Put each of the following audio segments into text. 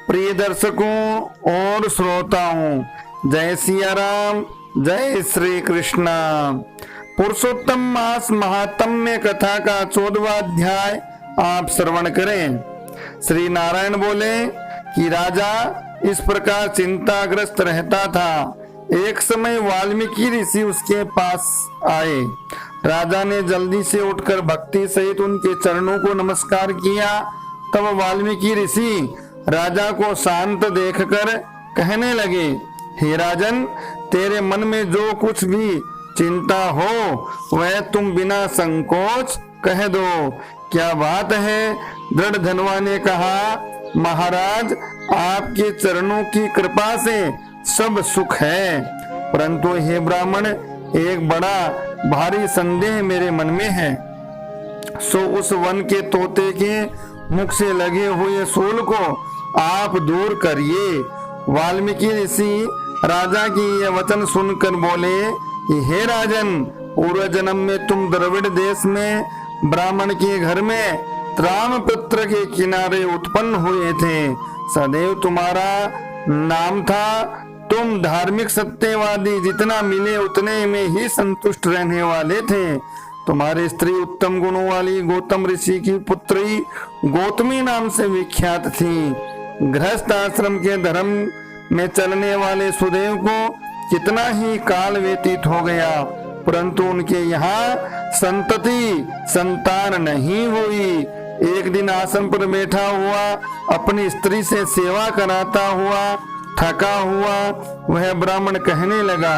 प्रिय दर्शकों और श्रोताओं, जय सिया राम, जय श्री कृष्णा। पुरुषोत्तम मास महात्म्य कथा का 14वां अध्याय आप श्रवण करें। श्री नारायण बोले कि राजा इस प्रकार चिंताग्रस्त रहता था। एक समय वाल्मीकि ऋषि उसके पास आए। राजा ने जल्दी से उठकर भक्ति सहित उनके चरणों को नमस्कार किया। तब वाल्मीकि ऋषि राजा को शांत देखकर कहने लगे, हे राजन, तेरे मन में जो कुछ भी चिंता हो वह तुम बिना संकोच कह दो। क्या बात है? दृढ़ धनवा ने कहा, महाराज, आपके चरणों की कृपा से सब सुख है, परंतु हे ब्राह्मण, एक बड़ा भारी संदेह मेरे मन में है। सो उस वन के तोते के मुख से लगे हुए सूल को आप दूर करिए। वाल्मीकि ऋषि राजा की यह वचन सुनकर बोले कि हे राजन, पूर्व जन्म में तुम द्रविड़ देश में ब्राह्मण के घर में त्रामपुत्र के किनारे उत्पन्न हुए थे। सदैव तुम्हारा नाम था। तुम धार्मिक सत्यवादी, जितना मिले उतने में ही संतुष्ट रहने वाले थे। तुम्हारी स्त्री उत्तम गुणों वाली गौतम ऋषि की पुत्री गौतमी नाम से विख्यात थी। गृहस्थ आश्रम के धर्म में चलने वाले सुदेव को कितना ही काल व्यतीत हो गया, परंतु उनके यहाँ संतति संतान नहीं हुई। एक दिन आसन पर बैठा हुआ अपनी स्त्री से सेवा कराता हुआ थका हुआ वह ब्राह्मण कहने लगा,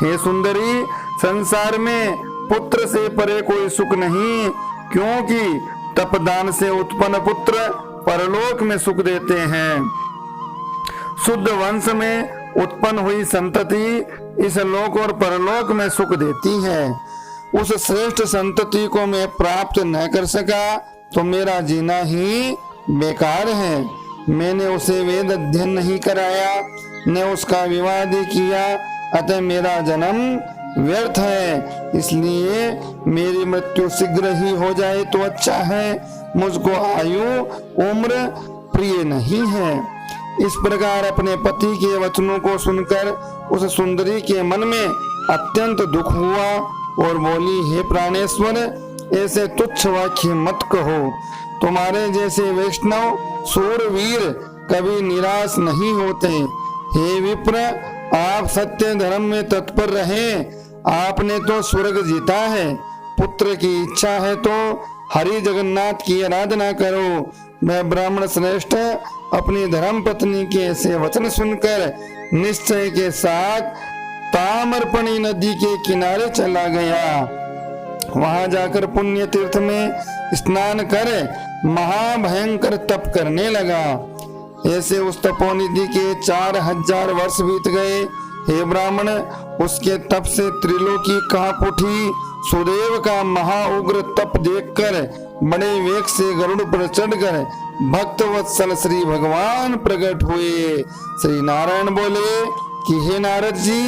हे सुंदरी, संसार में पुत्र से परे कोई सुख नहीं, क्योंकि तपदान से उत्पन्न पुत्र परलोक में सुख देते हैं। शुद्ध वंश में उत्पन्न हुई संतति इस लोक और परलोक में सुख देती है। उस श्रेष्ठ संतति को मैं प्राप्त न कर सका तो मेरा जीना ही बेकार है। मैंने उसे वेद अध्ययन नहीं कराया, न उसका विवाह किया, अतः मेरा जन्म व्यर्थ है। इसलिए मेरी मृत्यु शीघ्र ही हो जाए तो अच्छा है। मुझको आयु उम्र प्रिय नहीं है। इस प्रकार अपने पति के वचनों को सुनकर उस सुंदरी के मन में अत्यंत दुख हुआ और बोली, हे प्राणेश्वर, ऐसे तुच्छ वाक्य मत कहो। तुम्हारे जैसे वैष्णव सूरवीर कभी निराश नहीं होते। हे विप्र, आप सत्य धर्म में तत्पर रहें। आपने तो स्वर्ग जीता है। पुत्र की इच्छा है तो हरि जगन्नाथ की आराधना करो। मैं ब्राह्मण श्रेष्ठ अपनी धर्म पत्नी के ऐसे वचन सुनकर निश्चय के साथ ताम्रपर्णी नदी के किनारे चला गया। वहां जाकर पुण्य तीर्थ में स्नान कर महाभयंकर तप करने लगा। ऐसे उस तपोनिधि के 4000 वर्ष बीत गए। हे ब्राह्मण, उसके तप से त्रिलोकी कांप उठी। सुदेव का महाउग्र तप देखकर बड़े वेग से गरुड़ पर चढ़कर भक्त वत्सल श्री भगवान प्रकट हुए। श्री नारायण बोले कि हे नारद जी,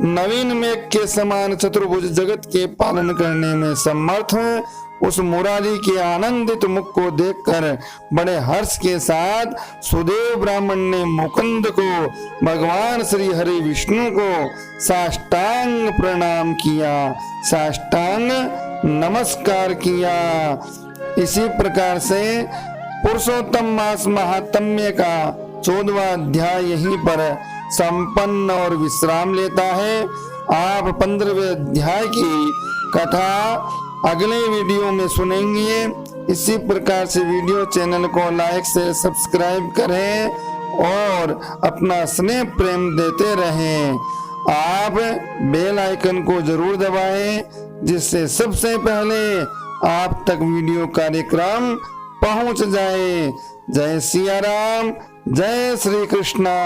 नवीन मेघ के समान चतुर्भुज जगत के पालन करने में समर्थ उस मुरारी के आनंदित मुख को देखकर बड़े हर्ष के साथ सुदेव ब्राह्मण ने मुकुंद को, भगवान श्री हरि विष्णु को साष्टांग प्रणाम किया, साष्टांग नमस्कार किया। इसी प्रकार से पुरुषोत्तम मास महात्म्य का 14वां अध्याय यहीं पर संपन्न और विश्राम लेता है। आप 15वें अध्याय की कथा अगले वीडियो में सुनेंगे। इसी प्रकार से वीडियो चैनल को लाइक से सब्सक्राइब करें और अपना स्नेह प्रेम देते रहें। आप बेल आइकन को जरूर दबाएं, जिससे सबसे पहले आप तक वीडियो कार्यक्रम पहुंच जाए। जय सिया राम, जय श्री कृष्णा।